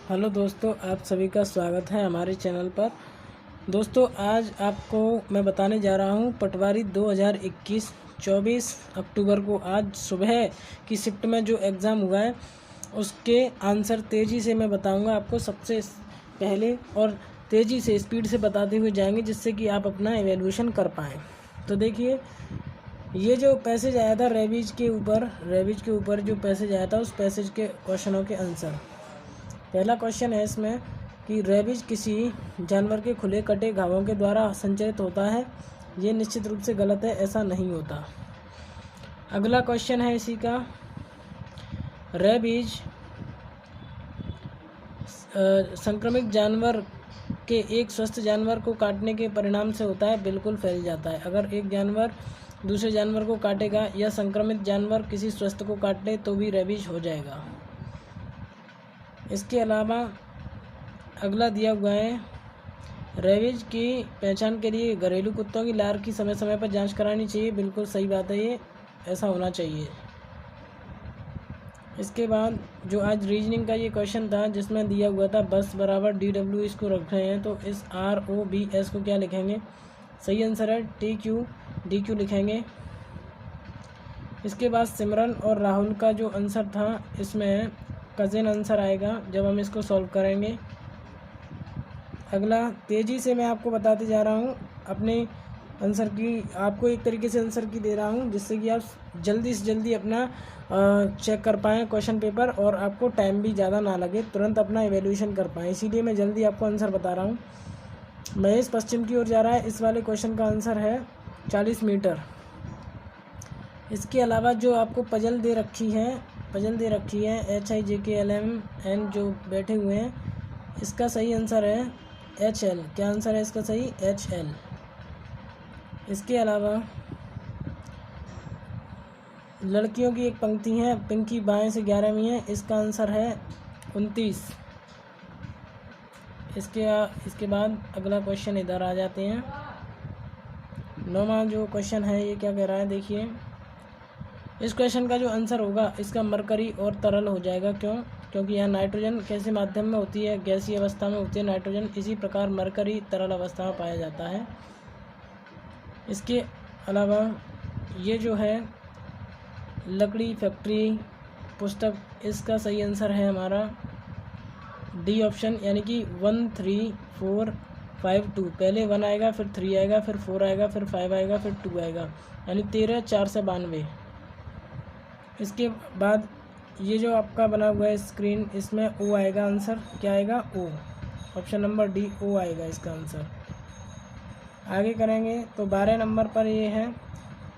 Hello दोस्तों, आप सभी का स्वागत है हमारे चैनल पर। दोस्तों, आज आपको मैं बताने जा रहा हूं पटवारी 2021 24 अक्टूबर को आज सुबह की शिफ्ट में जो एग्ज़ाम हुआ है उसके आंसर तेज़ी से मैं बताऊंगा आपको सबसे पहले, और तेज़ी से स्पीड से बताते हुए जाएंगे जिससे कि आप अपना एवेल्यूशन कर पाएँ। तो देखिए, ये जो पैसेज आया था रेबीज के ऊपर जो पैसेज आया था उस पैसेज के क्वेश्चनों के आंसर। पहला क्वेश्चन है इसमें कि रेबीज किसी जानवर के खुले कटे घावों के द्वारा संचरित होता है। ये निश्चित रूप से गलत है, ऐसा नहीं होता। अगला क्वेश्चन है इसी का, रेबीज संक्रमित जानवर के एक स्वस्थ जानवर को काटने के परिणाम से होता है। बिल्कुल फैल जाता है। अगर एक जानवर दूसरे जानवर को काटेगा या संक्रमित जानवर किसी स्वस्थ को काट ले तो भी रेबीज हो जाएगा। इसके अलावा अगला दिया हुआ है, रेबीज की पहचान के लिए घरेलू कुत्तों की लार की समय समय पर जांच करानी चाहिए। बिल्कुल सही बात है, ये ऐसा होना चाहिए। इसके बाद जो आज रीजनिंग का ये क्वेश्चन था जिसमें दिया हुआ था बस बराबर DW इसको रख रहे हैं, तो इस ROBS को क्या लिखेंगे? सही आंसर है TQ DQ लिखेंगे। इसके बाद सिमरन और राहुल का जो आंसर था इसमें कज़िन आंसर आएगा जब हम इसको सॉल्व करेंगे। अगला तेज़ी से मैं आपको बताते जा रहा हूँ अपने आंसर की, आपको एक तरीके से आंसर की दे रहा हूँ जिससे कि आप जल्दी से जल्दी अपना चेक कर पाएँ क्वेश्चन पेपर, और आपको टाइम भी ज़्यादा ना लगे, तुरंत अपना एवेल्यूशन कर पाएँ। इसीलिए मैं जल्दी आपको आंसर बता रहा हूँ। महेश पश्चिम की ओर जा रहा है, इस वाले क्वेश्चन का आंसर है 40 मीटर। इसके अलावा जो आपको पजल दे रखी है HIJKLMN जो बैठे हुए हैं, इसका सही आंसर है HL। क्या आंसर है इसका सही? HL। इसके अलावा लड़कियों की एक पंक्ति है, पिंकी बाएं से 11वीं है, इसका आंसर है 29। इसके बाद अगला क्वेश्चन इधर आ जाते हैं। 9वां जो क्वेश्चन है ये क्या कह रहा है, देखिए इस क्वेश्चन का जो आंसर होगा इसका मरकरी और तरल हो जाएगा। क्योंकि यह नाइट्रोजन कैसे माध्यम में होती है? गैसीय अवस्था में होती है नाइट्रोजन, इसी प्रकार मरकरी तरल अवस्था में पाया जाता है। इसके अलावा ये जो है लकड़ी फैक्ट्री पुस्तक, इसका सही आंसर है हमारा D ऑप्शन, यानी कि 1 3 4 5 2। पहले 1 आएगा, फिर 3 आएगा, फिर 4 आएगा, फिर 5 आएगा, फिर 2 आएगा, यानी 13 4 से 92। इसके बाद ये जो आपका बना हुआ है स्क्रीन, इसमें O आएगा आंसर। क्या आएगा? O। Option number D O आएगा इसका आंसर। आगे करेंगे तो 12 नंबर पर ये है,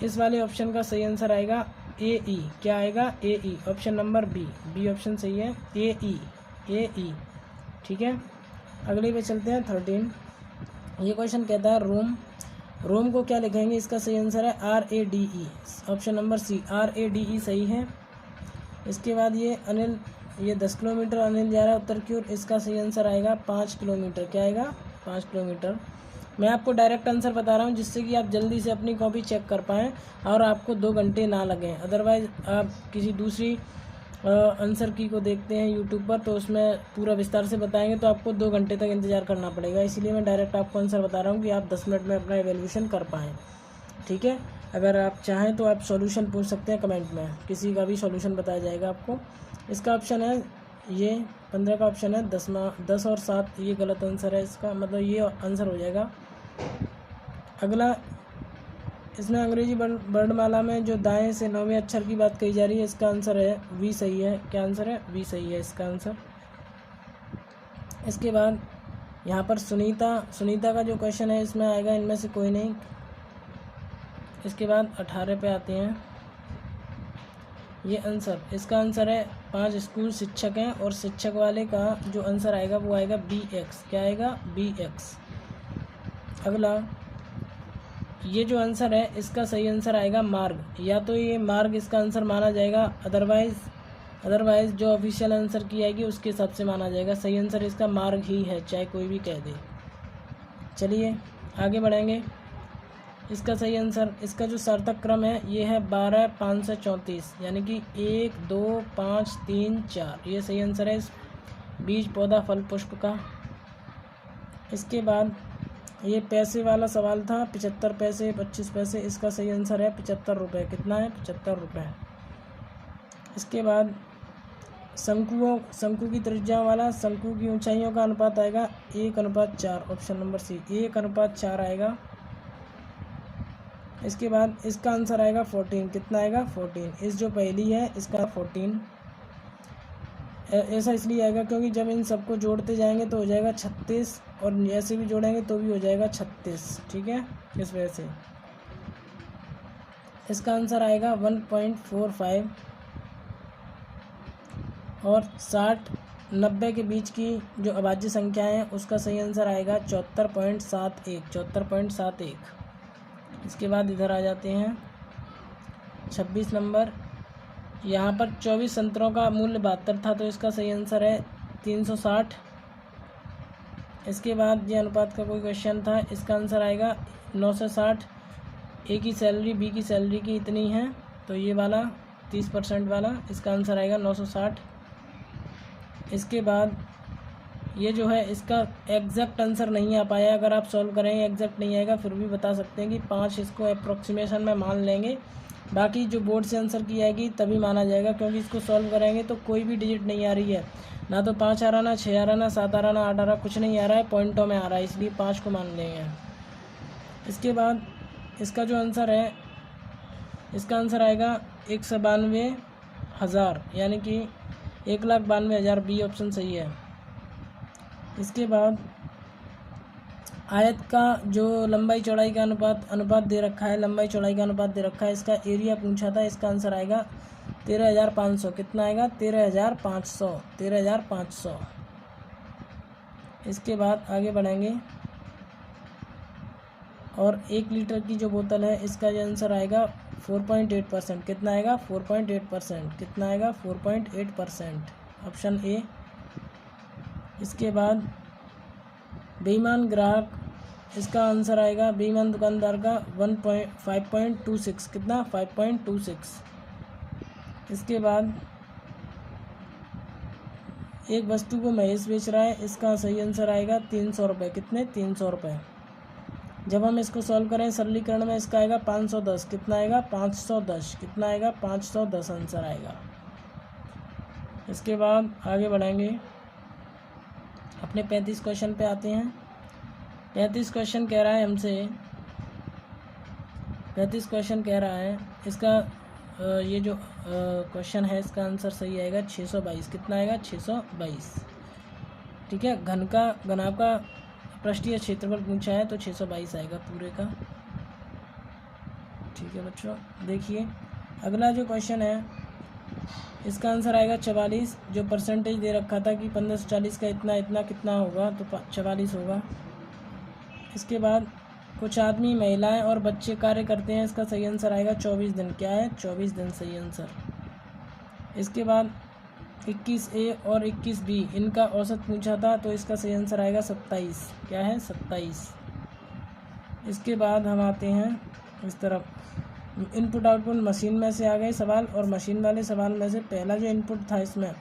इस वाले ऑप्शन का सही आंसर आएगा AE। क्या आएगा? AE। Option number B option सही है, AE। ठीक है, अगले पे चलते हैं 13। ये क्वेश्चन कहता है रोम को क्या लिखेंगे? इसका सही आंसर है RADE। Option number C RADE सही है। इसके बाद ये अनिल, ये 10 किलोमीटर अनिल जा रहा है उत्तर की ओर, इसका सही आंसर आएगा 5 किलोमीटर। क्या आएगा? 5 किलोमीटर। मैं आपको डायरेक्ट आंसर बता रहा हूँ जिससे कि आप जल्दी से अपनी कॉपी चेक कर पाएँ और आपको 2 घंटे ना लगें। अदरवाइज़ आप किसी दूसरी आंसर की को देखते हैं यूट्यूब पर, तो उसमें पूरा विस्तार से बताएंगे तो आपको 2 घंटे तक इंतज़ार करना पड़ेगा। इसीलिए मैं डायरेक्ट आपको आंसर बता रहा हूँ कि आप 10 मिनट में अपना एवेल्यूशन कर पाएँ। ठीक है, अगर आप चाहें तो आप सॉल्यूशन पूछ सकते हैं कमेंट में, किसी का भी सॉल्यूशन बताया जाएगा आपको। इसका ऑप्शन है ये 15 का ऑप्शन है 10 और 7, ये गलत आंसर है इसका, मतलब ये आंसर हो जाएगा। अगला, इसमें अंग्रेजी वर्णमाला में जो दाएं से 9वें अक्षर की बात कही जा रही है, इसका आंसर है V सही है। क्या आंसर है? V सही है इसका आंसर। इसके बाद यहाँ पर सुनीता का जो क्वेश्चन है इसमें आएगा इनमें से कोई नहीं। इसके बाद 18 पे आते हैं। ये आंसर, इसका आंसर है 5 स्कूल शिक्षक हैं, और शिक्षक वाले का जो आंसर आएगा वो आएगा BX। क्या आएगा? BX। अगला, ये जो आंसर है इसका सही आंसर आएगा मार्ग। या तो ये मार्ग इसका आंसर माना जाएगा, अदरवाइज जो ऑफिशियल आंसर की आएगी उसके हिसाब से माना जाएगा। सही आंसर इसका मार्ग ही है, चाहे कोई भी कह दे। चलिए आगे बढ़ेंगे। इसका सही आंसर, इसका जो सार्थक क्रम है ये है 12 534, यानी कि 1 2 5 3 4, ये सही आंसर है। बीज, पौधा, फल, पुष्प का। इसके बाद ये पैसे वाला सवाल था, 75 पैसे 25 पैसे, इसका सही आंसर है 75 रुपये। कितना है? 75 रुपये। इसके बाद शंकु की त्रिज्या वाला, शंकु की ऊंचाइयों का अनुपात आएगा 1:4, ऑप्शन नंबर सी 1:4 आएगा। इसके बाद इसका आंसर आएगा 14। कितना आएगा? 14। इस जो पहली है इसका 14। ऐसा इसलिए आएगा क्योंकि जब इन सबको जोड़ते जाएंगे तो हो जाएगा 36, और ऐसे भी जोड़ेंगे तो भी हो जाएगा 36। ठीक है, इस वजह से इसका आंसर आएगा 1.45। और 60-90 के बीच की जो अभाज्य संख्या है उसका सही आंसर आएगा 74.71। 74.71। इसके बाद इधर आ जाते हैं 26 नंबर। यहाँ पर 24 संतरों का मूल्य 72 था, तो इसका सही आंसर है 360। इसके बाद ये अनुपात का कोई क्वेश्चन था, इसका आंसर आएगा 960। ए की सैलरी बी की सैलरी की इतनी है, तो ये वाला 30% वाला, इसका आंसर आएगा 960। इसके बाद ये जो है इसका एग्जैक्ट आंसर नहीं आ पाया, अगर आप सॉल्व करेंगे एग्जैक्ट नहीं आएगा फिर भी बता सकते हैं कि 5 इसको अप्रोक्सीमेशन में मान लेंगे। बाकी जो बोर्ड से आंसर की आएगी तभी माना जाएगा, क्योंकि इसको सॉल्व करेंगे तो कोई भी डिजिट नहीं आ रही है, ना तो 5 आ रहा, ना 6 आ रहा, ना 7 आ रहा, ना 8 आ रहा, कुछ नहीं आ रहा है, पॉइंटों में आ रहा है, इसलिए 5 को मान लेंगे। इसके बाद इसका जो आंसर है इसका आंसर आएगा 192,000, यानी कि 1,92,000, बी ऑप्शन सही है। इसके बाद आयत का जो लंबाई चौड़ाई का अनुपात दे रखा है, लंबाई चौड़ाई का अनुपात दे रखा है, इसका एरिया पूछा था, इसका आंसर आएगा 13,500। कितना आएगा? 13,500। 13,500। इसके बाद आगे बढ़ेंगे और 1 लीटर की जो बोतल है इसका जो आंसर आएगा 4.8%। कितना आएगा? 4.8%। कितना आएगा? 4.8%, ऑप्शन ए। इसके बाद बेईमान ग्राहक, इसका आंसर आएगा बेईमान दुकानदार का 5.26। कितना? 5.26। इसके बाद एक वस्तु को महेश बेच रहा है, इसका सही आंसर आएगा 300 रुपये। कितने? 300 रुपये। जब हम इसको सॉल्व करें सरलीकरण में इसका आएगा 510। कितना आएगा? 510। कितना आएगा? 510 आंसर आएगा। इसके बाद आगे बढ़ेंगे, अपने 35 क्वेश्चन पे आते हैं। 35 क्वेश्चन कह रहा है हमसे, 35 क्वेश्चन कह रहा है इसका ये जो क्वेश्चन है इसका आंसर सही आएगा 622। कितना आएगा? 622। ठीक है, घनाभ का पृष्ठीय क्षेत्रफल पूछा है तो 622 आएगा पूरे का। ठीक है बच्चों, देखिए अगला जो क्वेश्चन है इसका आंसर आएगा 44। जो परसेंटेज दे रखा था कि 15 से 40 का इतना इतना कितना होगा, तो 44 होगा। इसके बाद कुछ आदमी, महिलाएं और बच्चे कार्य करते हैं, इसका सही आंसर आएगा 24 दिन। क्या है? 24 दिन सही आंसर। इसके बाद 21A और 21B इनका औसत पूछा था, तो इसका सही आंसर आएगा 27। क्या है? 27। इसके बाद हम आते हैं इस तरफ, इनपुट आउटपुट मशीन में से आ गए सवाल, और मशीन वाले सवाल में से पहला जो इनपुट था इसमें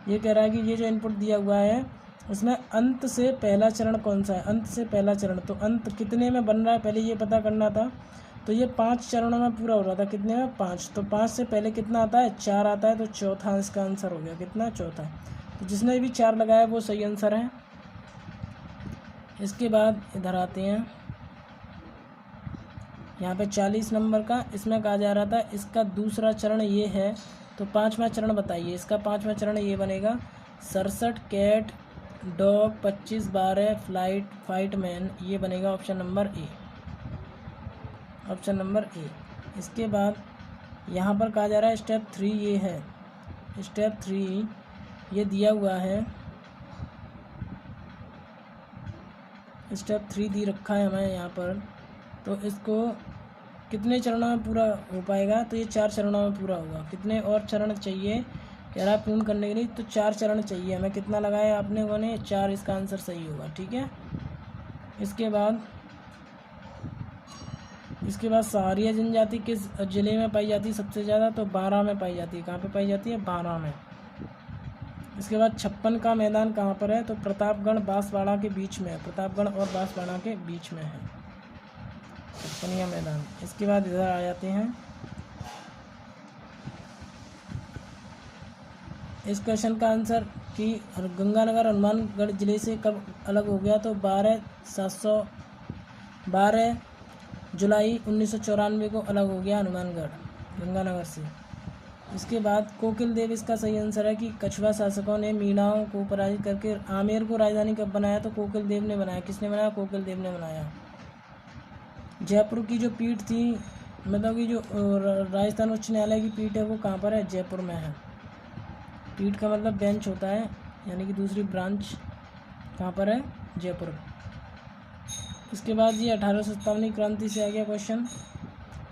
ये कह रहा है कि ये जो इनपुट दिया हुआ है उसमें अंत से पहला चरण कौन सा है? अंत से पहला चरण, तो अंत कितने में बन रहा है पहले ये पता करना था। तो ये 5 चरणों में पूरा हो रहा था। कितने में? 5। तो 5 से पहले कितना आता है? 4 आता है, तो चौथा इसका आंसर हो गया। कितना? चौथा। तो जिसने भी 4 लगाया वो सही आंसर है। इसके बाद इधर आते हैं, यहाँ पे 40 नंबर का इसमें कहा जा रहा था इसका दूसरा चरण ये है, तो 5वां चरण बताइए। इसका 5वां चरण ये बनेगा 67 कैट डॉग 25 12 फाइट मैन, ये बनेगा option number A. Option number A. इसके बाद यहाँ पर कहा जा रहा है स्टेप 3 ये है, स्टेप 3 ये दिया हुआ है, स्टेप 3 दी रखा है हमें यहाँ पर। तो इसको कितने चरणों में पूरा हो पाएगा? तो ये 4 चरणों में पूरा होगा। कितने और चरण चाहिए कह रहा है पूर्ण करने के लिए? तो 4 चरण चाहिए हमें। कितना लगाया आपने लोगों ने? 4। इसका आंसर सही होगा। ठीक है। इसके बाद सहारिया जनजाति किस जिले में पाई जाती है सबसे ज़्यादा? तो 12 में पाई जाती है। कहाँ पे पाई जाती है? 12 में। इसके बाद 56 का मैदान कहाँ पर है? तो प्रतापगढ़ बांसवाड़ा के बीच में है, प्रतापगढ़ और बांसवाड़ा के बीच में है 56वां मैदान। इसके बाद इधर आ जाते हैं। इस क्वेश्चन का आंसर कि गंगानगर हनुमानगढ़ जिले से कब अलग हो गया? तो 12 जुलाई 1994 को अलग हो गया हनुमानगढ़ गंगानगर से। इसके बाद कोकिल देव इसका सही आंसर है कि कछुआ शासकों ने मीणाओं को पराजित करके आमेर को राजधानी कब बनाया? तो कोकिल देव ने बनाया। किसने बनाया? कोकिल देव ने बनाया। जयपुर की जो पीठ थी, मतलब कि जो राजस्थान उच्च न्यायालय की पीठ है वो कहाँ पर है? जयपुर में है। पीठ का मतलब बेंच होता है, यानी कि दूसरी ब्रांच कहाँ पर है? जयपुर। इसके बाद ये 1857 क्रांति से आ गया क्वेश्चन।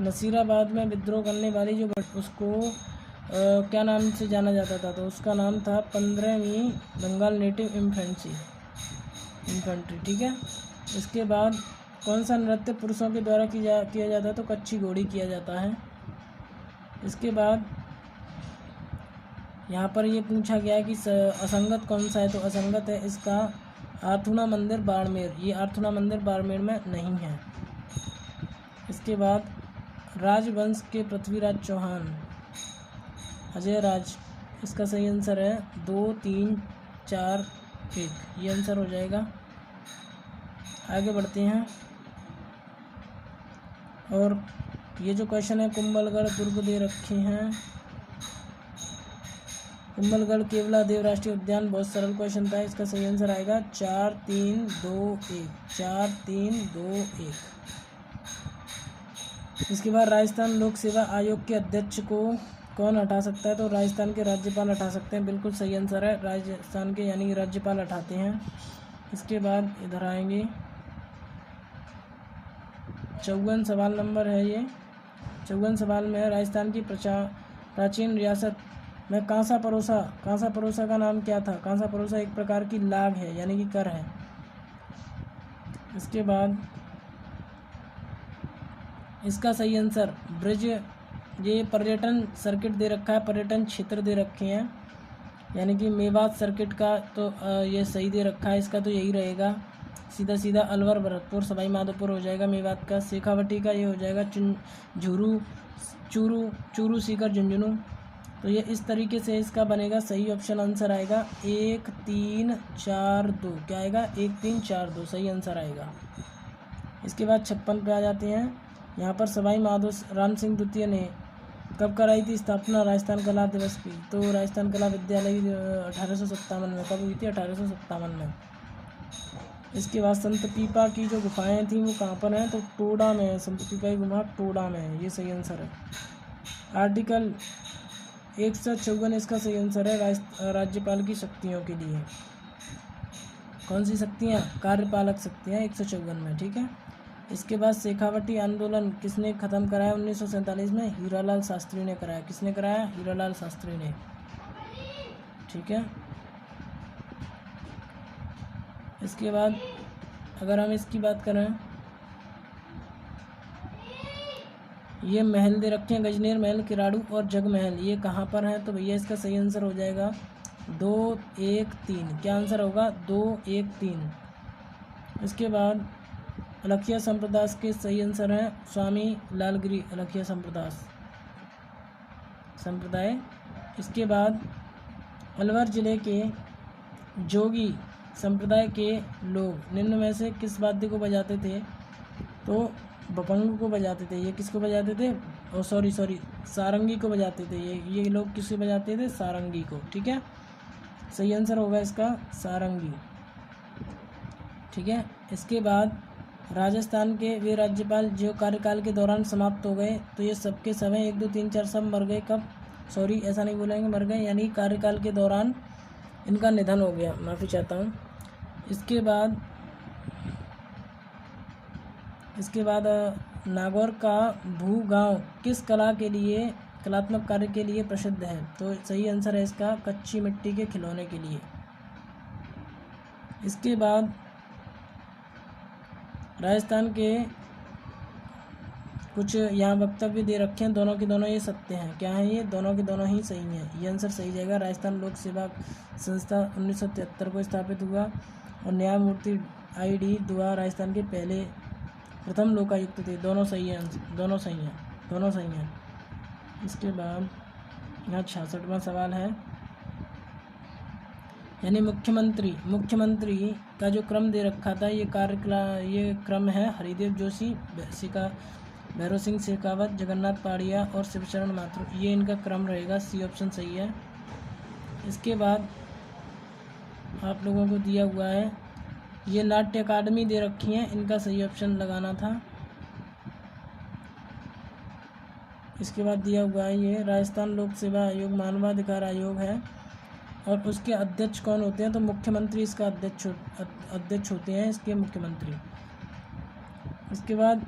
नसीराबाद में विद्रोह करने वाली जो उसको क्या नाम से जाना जाता था? तो उसका नाम था 15वीं बंगाल नेटिव इन्फेंट्री। ठीक है। इसके बाद कौन सा नृत्य पुरुषों के द्वारा किया जाता है? तो कच्ची घोड़ी किया जाता है। इसके बाद यहाँ पर ये पूछा गया कि असंगत कौन सा है? तो असंगत है इसका आर्थुना मंदिर बाड़मेर। ये आर्थुना मंदिर बाड़मेर में नहीं है। इसके बाद राजवंश के पृथ्वीराज चौहान, अजय राज, इसका सही आंसर है 2, 3, 4, 1, ये आंसर हो जाएगा। आगे बढ़ते हैं। और ये जो क्वेश्चन है कुंभलगढ़ दुर्ग दे रखे हैं। कुंभलगढ़ केवला देव राष्ट्रीय उद्यान, बहुत सरल क्वेश्चन था। इसका सही आंसर आएगा 4, 3, 2, 1, 4, 3, 2, 1। इसके बाद राजस्थान लोक सेवा आयोग के अध्यक्ष को कौन हटा सकता है? तो राजस्थान के राज्यपाल हटा सकते हैं। बिल्कुल सही आंसर है, राजस्थान के यानी कि राज्यपाल हटाते हैं। इसके बाद इधर आएंगे, 54 सवाल नंबर है ये। 54 सवाल में है राजस्थान की प्राचीन रियासत में कांसा परोसा का नाम क्या था? कांसा परोसा एक प्रकार की लाग है, यानी कि कर है। इसके बाद इसका सही आंसर ब्रिज, ये पर्यटन सर्किट दे रखा है, पर्यटन क्षेत्र दे रखे हैं, यानी कि मेवात सर्किट का तो ये सही दे रखा है। इसका तो यही रहेगा, सीधा सीधा अलवर भरतपुर सवाई माधोपुर हो जाएगा मेवात का। शेखावटी का ये हो जाएगा चूरू सीकर झुंझुनू। तो ये इस तरीके से इसका बनेगा। सही ऑप्शन आंसर आएगा 1, 3, 4, 2। क्या आएगा? 1, 3, 4, 2 सही आंसर आएगा। इसके बाद 56 पे आ जाते हैं। यहाँ पर सवाई माधो राम सिंह द्वितीय ने कब कराई थी स्थापना राजस्थान कला दिवस की? तो राजस्थान कला विद्यालय 1857 में। कब हुई थी? 1857 में। इसके बाद संत पीपा की जो गुफाएं थी वो कहाँ पर हैं? तो टोडा में है। संत पीपा की गुफा टोडा में है, ये सही आंसर है। आर्टिकल 154 इसका सही आंसर है राज्यपाल की शक्तियों के लिए। कौन सी शक्तियाँ? कार्यपालक शक्तियाँ 154 में। ठीक है। इसके बाद शेखावटी आंदोलन किसने ख़त्म कराया? 1947 में हीरालाल शास्त्री ने कराया। किसने कराया? हीरालाल शास्त्री ने। ठीक है। इसके बाद अगर हम इसकी बात करें, ये महल दे रखे हैं, गजनेर महल, किराड़ू और जग महल, ये कहाँ पर है? तो भैया इसका सही आंसर हो जाएगा 2, 1, 3। क्या आंसर होगा? 2, 1, 3। इसके बाद अलखिया संप्रदाय के सही आंसर है स्वामी लालगिरी अलखिया संप्रदाय। इसके बाद अलवर जिले के जोगी संप्रदाय के लोग निम्न में से किस वाद्य को बजाते थे? तो बपंग को बजाते थे। ये किसको बजाते थे? सॉरी सारंगी को बजाते थे। ये लोग किसको बजाते थे? सारंगी को। ठीक है। सही आंसर होगा इसका सारंगी। ठीक है। इसके बाद राजस्थान के वे राज्यपाल जो कार्यकाल के दौरान समाप्त हो गए, तो ये सबके समय 1, 2, 3, 4 सब मर गए। कब? सॉरी ऐसा नहीं बोलेंगे, मर गए यानी कार्यकाल के दौरान इनका निधन हो गया, माफ़ी चाहता हूँ। इसके बाद नागौर का भूगांव किस कलात्मक कार्य के लिए प्रसिद्ध है? तो सही आंसर है इसका कच्ची मिट्टी के खिलौने के लिए। इसके बाद राजस्थान के कुछ यहाँ वक्तव्य दे रखे हैं, दोनों के दोनों ये सत्य हैं। क्या है ये? दोनों के दोनों ही सही हैं। ये आंसर सही जाएगा। राजस्थान लोक सेवा संस्था 1973 को स्थापित हुआ और न्यायमूर्ति ID दुआ राजस्थान के पहले प्रथम लोकायुक्त थे। दोनों सही हैं, दोनों सही हैं, दोनों सही हैं। इसके बाद यहाँ 66वां सवाल है, यानी मुख्यमंत्री का जो क्रम दे रखा था, ये क्रम है हरिदेव जोशी, भैरव सिंह शेखावत, जगन्नाथ पाड़िया और शिवशरण माथुर। ये इनका क्रम रहेगा। सी ऑप्शन सही है। इसके बाद आप लोगों को दिया हुआ है, ये नाट्य अकादमी दे रखी हैं, इनका सही ऑप्शन लगाना था। इसके बाद दिया हुआ है ये राजस्थान लोक सेवा आयोग मानवाधिकार आयोग है और उसके अध्यक्ष कौन होते हैं? तो मुख्यमंत्री इसका अध्यक्ष होते हैं, इसके मुख्यमंत्री। इसके बाद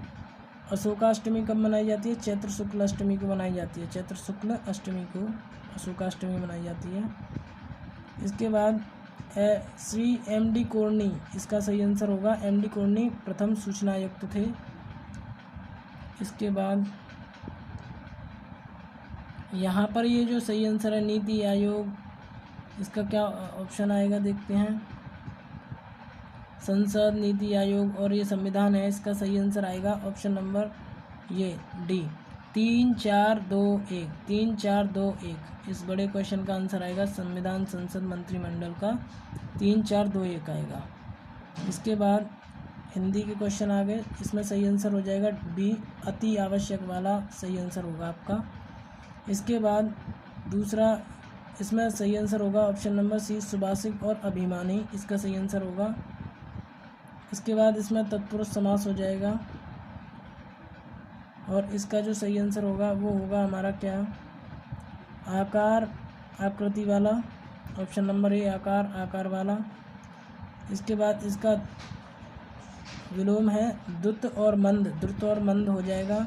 अशोकाष्टमी कब मनाई जाती है? चैत्र शुक्ल अष्टमी को मनाई जाती है। चैत्र शुक्ल अष्टमी को अशोकाष्टमी मनाई जाती है। इसके बाद श्री MD कोर्नी, इसका सही आंसर होगा। MD कोर्नी प्रथम सूचना आयुक्त थे। इसके बाद यहाँ पर ये जो सही आंसर है नीति आयोग, इसका क्या ऑप्शन आएगा देखते हैं। संसद, नीति आयोग और ये संविधान है, इसका सही आंसर आएगा ऑप्शन नंबर ये D 3 4 2 1 3 4 2 1। इस बड़े क्वेश्चन का आंसर आएगा संविधान, संसद, मंत्रिमंडल का 3 4 2 1 आएगा। इसके बाद हिंदी के क्वेश्चन आ गए, इसमें सही आंसर हो जाएगा B अति आवश्यक वाला सही आंसर होगा आपका। इसके बाद दूसरा इसमें सही आंसर होगा ऑप्शन नंबर C सुभाषित और अभिमानी, इसका सही आंसर होगा। इसके बाद इसमें तत्पुरुष समास हो जाएगा और इसका जो सही आंसर होगा वो होगा हमारा क्या? आकार आकृति वाला, ऑप्शन नंबर A आकार वाला। इसके बाद इसका विलोम है द्रुत और मंद हो जाएगा।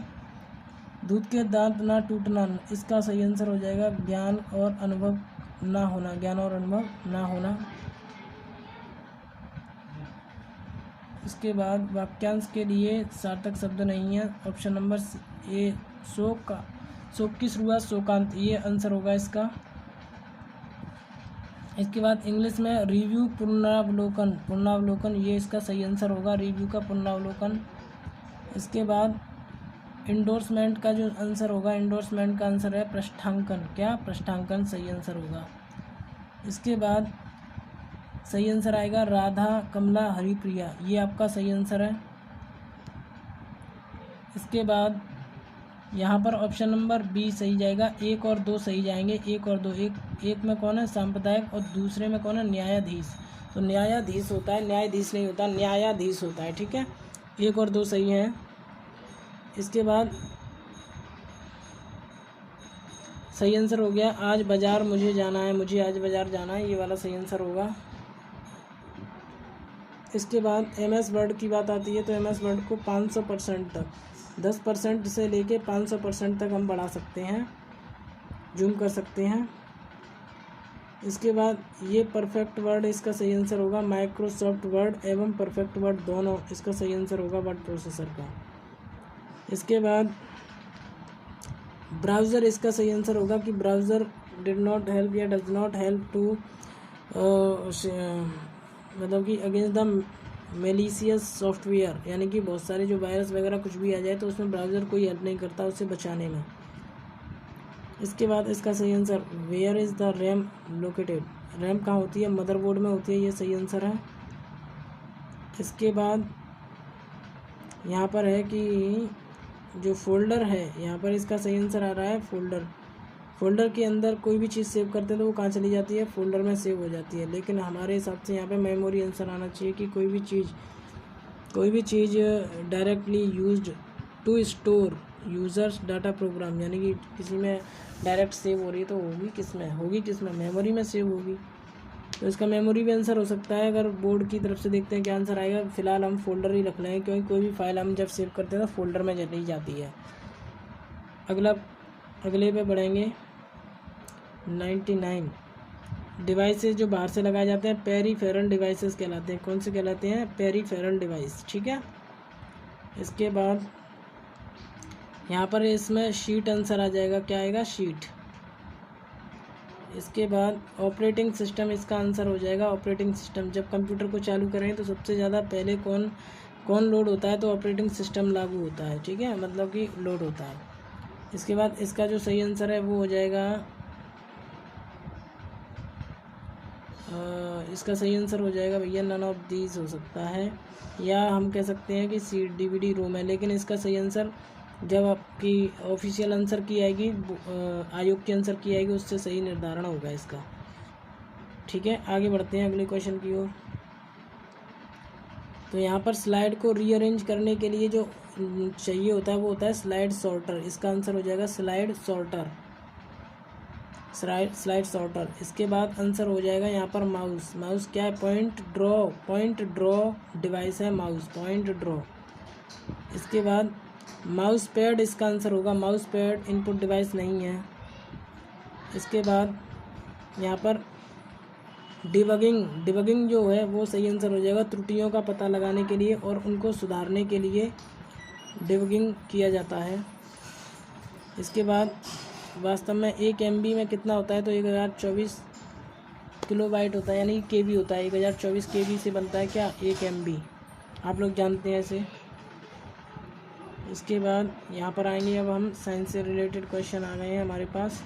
दूध के दांत ना टूटना, इसका सही आंसर हो जाएगा ज्ञान और अनुभव ना होना। इसके बाद वाक्यांश के लिए सार्थक शब्द नहीं है, ऑप्शन नंबर A शोक की शुरुआत शोकांत, ये आंसर होगा इसका। इसके बाद इंग्लिश में रिव्यू पुनरावलोकन, ये इसका सही आंसर होगा, रिव्यू का पुनरावलोकन। इसके बाद इंडोर्समेंट का जो आंसर होगा, इंडोर्समेंट का आंसर है पृष्ठांकन, क्या? पृष्ठांकन सही आंसर होगा। इसके बाद सही आंसर आएगा राधा कमला हरिप्रिया, ये आपका सही आंसर है। इसके बाद यहाँ पर ऑप्शन नंबर B सही जाएगा, 1 और 2 सही जाएंगे, 1 और 2। एक में कौन है? सांप्रदायिक और दूसरे में कौन है? न्यायाधीश। तो न्यायाधीश होता है, न्यायाधीश नहीं होता, न्यायाधीश होता है, ठीक है। 1 और 2 सही हैं। इसके बाद सही आंसर हो गया आज बाज़ार मुझे जाना है, मुझे आज बाज़ार जाना है, ये वाला सही आंसर होगा। इसके बाद MS वर्ड की बात आती है तो MS वर्ड को 500% तक, 10% से लेके 500% तक हम बढ़ा सकते हैं, जूम कर सकते हैं। इसके बाद ये परफेक्ट वर्ड, इसका सही आंसर होगा माइक्रोसॉफ्ट वर्ड एवं परफेक्ट वर्ड दोनों, इसका सही आंसर होगा वर्ड प्रोसेसर का। इसके बाद ब्राउज़र, इसका सही आंसर होगा कि ब्राउज़र डिड नॉट हेल्प या डज नॉट हेल्प टू मतलब कि अगेंस्ट द मेलिशियस सॉफ्टवेयर, यानी कि बहुत सारे जो वायरस वगैरह कुछ भी आ जाए तो उसमें ब्राउज़र कोई हेल्प नहीं करता उसे बचाने में। इसके बाद इसका सही answer where is the RAM located, RAM कहाँ होती है? मदरबोर्ड में होती है, ये सही आंसर है। इसके बाद यहाँ पर है कि जो फोल्डर है, यहाँ पर इसका सही आंसर आ रहा है फोल्डर के अंदर कोई भी चीज़ सेव करते हैं तो वो कहाँ चली जाती है? फोल्डर में सेव हो जाती है। लेकिन हमारे हिसाब से यहाँ पे मेमोरी आंसर आना चाहिए कि कोई भी चीज़ directly used to store users data program, यानी कि किसी में डायरेक्ट सेव हो रही है तो होगी किसमें? मेमोरी में सेव होगी। तो इसका मेमोरी भी आंसर हो सकता है। अगर बोर्ड की तरफ से देखते हैं क्या आंसर आएगा, फिलहाल हम फोल्डर ही रख लें क्योंकि कोई भी फाइल हम जब सेव करते हैं तो फोल्डर में चली जाती है। अगले पे बढ़ेंगे 99 डिवाइसेस जो बाहर से लगाए जाते हैं पेरीफेरल डिवाइसेस कहलाते हैं। कौन से कहलाते हैं? पेरीफेरल डिवाइस, ठीक है। इसके बाद यहाँ पर इसमें शीट आंसर आ जाएगा, क्या आएगा, शीट। इसके बाद ऑपरेटिंग सिस्टम इसका आंसर हो जाएगा, ऑपरेटिंग सिस्टम। जब कंप्यूटर को चालू करें तो सबसे ज़्यादा पहले कौन लोड होता है, तो ऑपरेटिंग सिस्टम लागू होता है, ठीक है, मतलब कि लोड होता है। इसके बाद इसका जो सही आंसर है वो हो जाएगा, इसका सही आंसर हो जाएगा भैया नन ऑफ दीज हो सकता है, या हम कह सकते हैं कि CD रोम है। लेकिन इसका सही आंसर जब आपकी ऑफिशियल आंसर की आएगी, आयोग की आंसर की आएगी, उससे सही निर्धारण होगा इसका, ठीक है। आगे बढ़ते हैं अगले क्वेश्चन की ओर। तो यहाँ पर स्लाइड को रीअरेंज करने के लिए जो चाहिए होता है वो होता है स्लाइड सॉर्टर। इसका आंसर हो जाएगा स्लाइड सॉर्टर, स्लाइड सॉर्टर। इसके बाद आंसर हो जाएगा यहाँ पर माउस। माउस क्या है, पॉइंट ड्रॉ डिवाइस है माउस, पॉइंट ड्रॉ। इसके बाद माउस पैड इसका आंसर होगा, माउस पैड इनपुट डिवाइस नहीं है। इसके बाद यहाँ पर डिबगिंग जो है वो सही आंसर हो जाएगा, त्रुटियों का पता लगाने के लिए और उनको सुधारने के लिए डिबगिंग किया जाता है। इसके बाद वास्तव में 1 MB में कितना होता है, तो 1024 किलोबाइट होता है, यानी KB होता है। 1024 KB से बनता है क्या, 1 MB, आप लोग जानते हैं ऐसे। इसके बाद यहाँ पर आएंगे, अब हम साइंस से रिलेटेड क्वेश्चन आ गए हैं हमारे पास।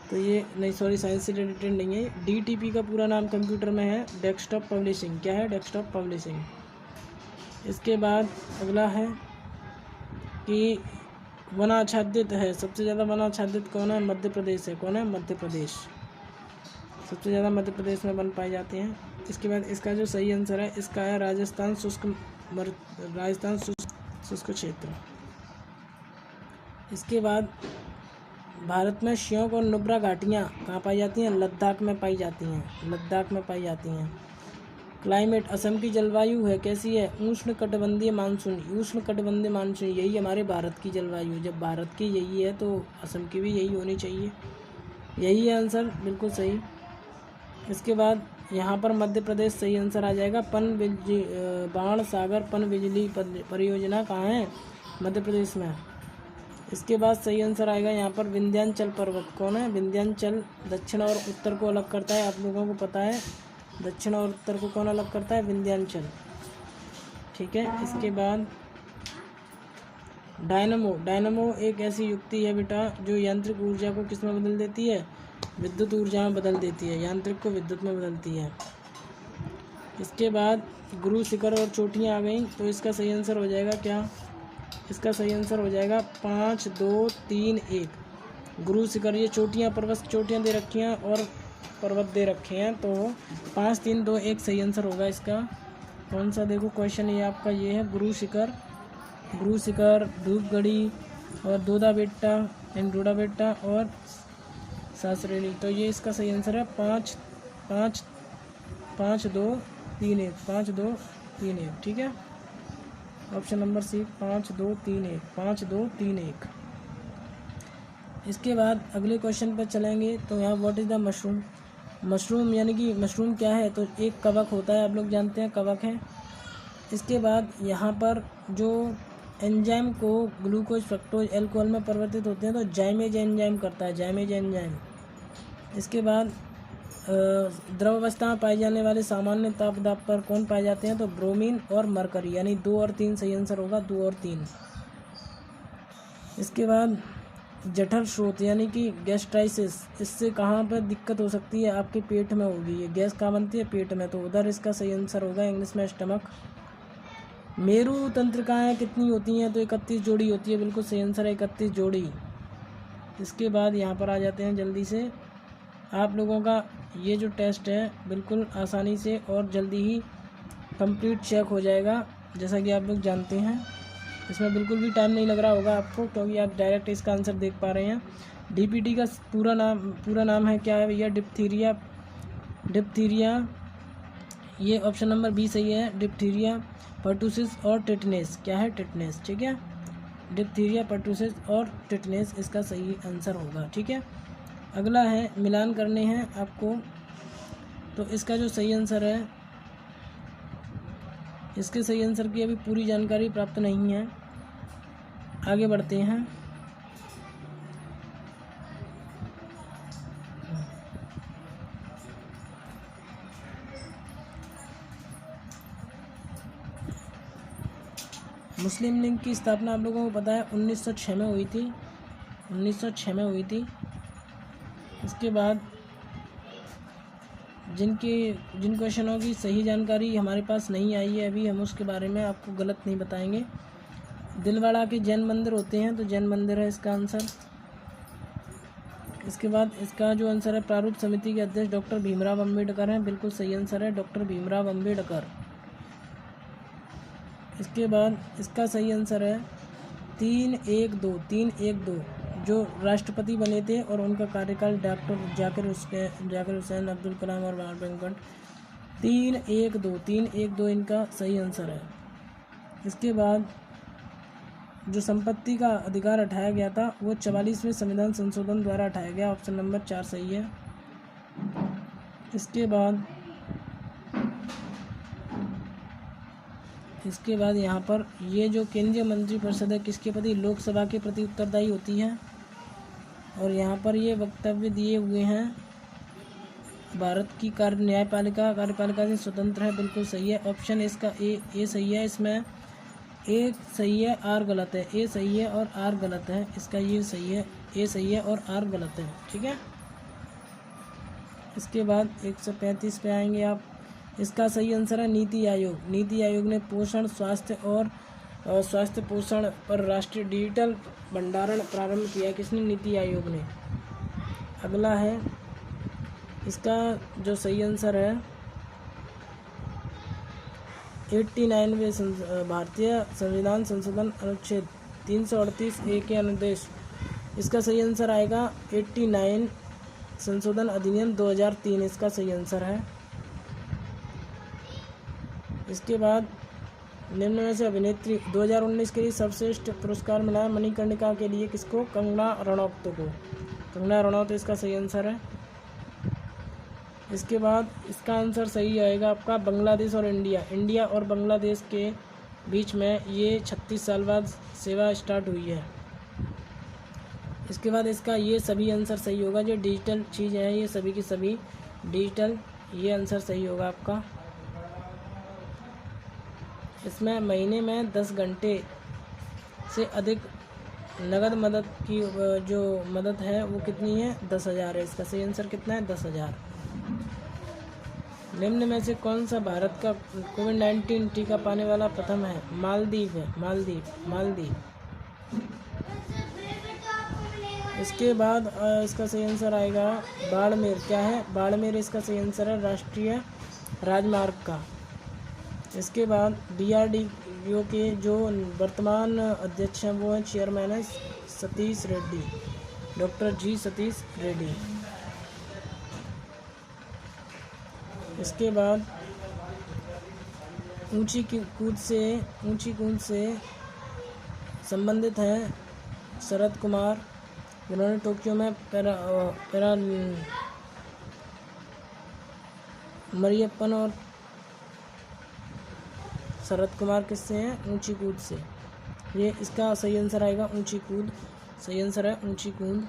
तो ये नहीं, सॉरी, साइंस से रिलेटेड नहीं है। DTP का पूरा नाम कंप्यूटर में है डेस्कटॉप पब्लिशिंग। क्या है, डेस्कटॉप पब्लिशिंग। इसके बाद अगला है कि वनाच्छादित है, सबसे ज़्यादा वनाच्छादित कौन है, मध्य प्रदेश है। कौन है, मध्य प्रदेश, सबसे ज़्यादा मध्य प्रदेश में वन पाए जाते हैं। इसके बाद इसका जो सही आंसर है इसका है राजस्थान शुष्क क्षेत्र। इसके बाद भारत में श्योक और नुब्रा घाटियाँ कहाँ पाई जाती हैं, लद्दाख में पाई जाती हैं, लद्दाख में पाई जाती हैं। क्लाइमेट, असम की जलवायु है कैसी है, उष्ण कटिबंधीय मानसून। उष्ण कटिबंधीय मानसून यही हमारे भारत की जलवायु, जब भारत की यही है तो असम की भी यही होनी चाहिए। यही है आंसर, बिल्कुल सही। इसके बाद यहाँ पर मध्य प्रदेश सही आंसर आ जाएगा। बाण सागर पन बिजली परियोजना कहाँ है, मध्य प्रदेश में। इसके बाद सही आंसर आएगा यहाँ पर विंध्याचल पर्वत। कौन है, विंध्याचल दक्षिण और उत्तर को अलग करता है, आप लोगों को पता है, दक्षिण और उत्तर को कौन अलग करता है, विंध्याचल, ठीक है। इसके बाद डायनमो एक ऐसी युक्ति है बेटा जो यांत्रिक ऊर्जा को किस में बदल देती है, विद्युत ऊर्जा में बदल देती है, यांत्रिक को विद्युत में बदलती है। इसके बाद गुरु शिखर और चोटियाँ आ गई, तो इसका सही आंसर हो जाएगा क्या, इसका सही आंसर हो जाएगा 5 2 3 1। गुरु शिखर, ये चोटियाँ, पर्वत चोटियाँ दे रखी हैं और पर्वत दे रखे हैं, तो 5 3 2 1 सही आंसर होगा इसका। कौन सा, देखो क्वेश्चन ये आपका ये है, गुरु शिखर, धूपगढ़ी और दोदा बेट्टा और सासरेली। तो ये इसका सही आंसर है 5 2 3 1, ठीक है। Option number C 5 2 3 1। इसके बाद अगले क्वेश्चन पर चलेंगे। तो यहाँ व्हाट इज़ द मशरूम यानी कि मशरूम क्या है, तो एक कवक होता है, आप लोग जानते हैं कवक है। इसके बाद यहाँ पर जो एंजाइम को ग्लूकोज फ्रक्टोज एल्कोहल में परिवर्तित होते हैं तो जाइमेज एंजाइम करता है, जाइमेज एंजाइम। इसके बाद द्रव अवस्था में पाए जाने वाले सामान्य ताप दाब पर कौन पाए जाते हैं, तो ब्रोमीन और मरकरी, यानी 2 और 3 सही आंसर होगा, 2 और 3। इसके बाद जठर स्रोत यानी कि गैस्ट्राइसिस, इससे कहाँ पर दिक्कत हो सकती है, आपके पेट में होगी। ये गैस कहाँ बनती है, पेट में, तो उधर इसका सही आंसर होगा इंग्लिश में स्टमक। मेरु तंत्रिकाएँ कितनी होती हैं, तो 31 जोड़ी होती है, बिल्कुल सही आंसर है 31 जोड़ी। इसके बाद यहाँ पर आ जाते हैं जल्दी से, आप लोगों का ये जो टेस्ट है बिल्कुल आसानी से और जल्दी ही कंप्लीट चेक हो जाएगा, जैसा कि आप लोग जानते हैं। इसमें बिल्कुल भी टाइम नहीं लग रहा होगा आपको, क्योंकि आप डायरेक्ट इसका आंसर देख पा रहे हैं। DPT का पूरा नाम है क्या है भैया, डिप्थीरिया, ये ऑप्शन नंबर बी सही है, डिप्थीरिया पर्टुसिस और टिटनेस। क्या है, टिटनेस, ठीक है। डिप्थीरिया, पर्टुसिस और टिटनेस इसका सही आंसर होगा, ठीक है। अगला है मिलान करने हैं आपको, तो इसका जो सही आंसर है, इसके सही आंसर की अभी पूरी जानकारी प्राप्त नहीं है। आगे बढ़ते हैं। मुस्लिम लीग की स्थापना आप लोगों को पता है 1906 में हुई थी, 1906 में हुई थी। इसके बाद जिन क्वेश्चनों की सही जानकारी हमारे पास नहीं आई है अभी, हम उसके बारे में आपको गलत नहीं बताएंगे। दिलवाड़ा के जैन मंदिर होते हैं, तो जैन मंदिर है इसका आंसर। इसके बाद इसका जो आंसर है, प्रारूप समिति के अध्यक्ष डॉक्टर भीमराव अम्बेडकर हैं, बिल्कुल सही आंसर है डॉक्टर भीमराव अम्बेडकर। इसके बाद इसका सही आंसर है 312 जो राष्ट्रपति बने थे और उनका कार्यकाल डॉक्टर जाकिर हुसैन, अब्दुल कलाम और वेंकट। 312 इनका सही आंसर है। इसके बाद जो संपत्ति का अधिकार हटाया गया था वो 44वें संविधान संशोधन द्वारा हटाया गया, ऑप्शन नंबर 4 सही है। इसके बाद यहाँ पर ये जो केंद्रीय मंत्रिपरिषद है किसके प्रति, लोकसभा के प्रति उत्तरदायी होती है। और यहाँ पर ये वक्तव्य दिए हुए हैं, भारत की कार्यपालिका से स्वतंत्र है, बिल्कुल सही है। ऑप्शन इसका ए सही है। इसमें ए सही है, आर गलत है। ए सही है और आर गलत है। इसका ये सही है, ए सही है और आर गलत है, ठीक है। इसके बाद 135 पे आएंगे आप। इसका सही आंसर है नीति आयोग। नीति आयोग ने पोषण, स्वास्थ्य पोषण पर राष्ट्रीय डिजिटल भंडारण प्रारंभ किया। किसने? नीति आयोग ने। अगला है, इसका जो सही आंसर है 89वें भारतीय संविधान संशोधन अनुच्छेद 338A के अनुदेश। इसका सही आंसर आएगा 89 संशोधन अधिनियम 2003, इसका सही आंसर है। इसके बाद निम्न में से अभिनेत्री 2019 के लिए सर्वश्रेष्ठ पुरस्कार मिला है मणिकर्णिका के लिए किसको? कंगना रनौत को। कंगना रनौत इसका सही आंसर है। इसके बाद इसका आंसर सही आएगा आपका बांग्लादेश और इंडिया और बांग्लादेश के बीच में ये 36 साल बाद सेवा स्टार्ट हुई है। इसके बाद इसका ये सभी आंसर सही होगा। जो डिजिटल चीज़ें हैं ये सभी की सभी डिजिटल, ये आंसर सही होगा आपका। इसमें महीने में 10 घंटे से अधिक नगद मदद की जो मदद है वो कितनी है? 10,000 है। इसका सही आंसर कितना है? 10,000। निम्न में से कौन सा भारत का कोविड-19 टीका पाने वाला प्रथम है? मालदीव है, मालदीव। इसके बाद इसका सही आंसर आएगा बाड़मेर। क्या है? बाड़मेर इसका सही आंसर है, राष्ट्रीय राजमार्ग का। इसके बाद DRDO के जो वर्तमान अध्यक्ष हैं वो हैं, चेयरमैन है सतीश रेड्डी, डॉक्टर जी सतीश रेड्डी। इसके बाद ऊंची कूद से संबंधित हैं शरद कुमार, जिन्होंने टोक्यो में पैरा मरियप्पन और शरद कुमार किससे हैं? ऊंची कूद से। ये इसका सही आंसर आएगा ऊंची कूद, सही आंसर है ऊंची कूद।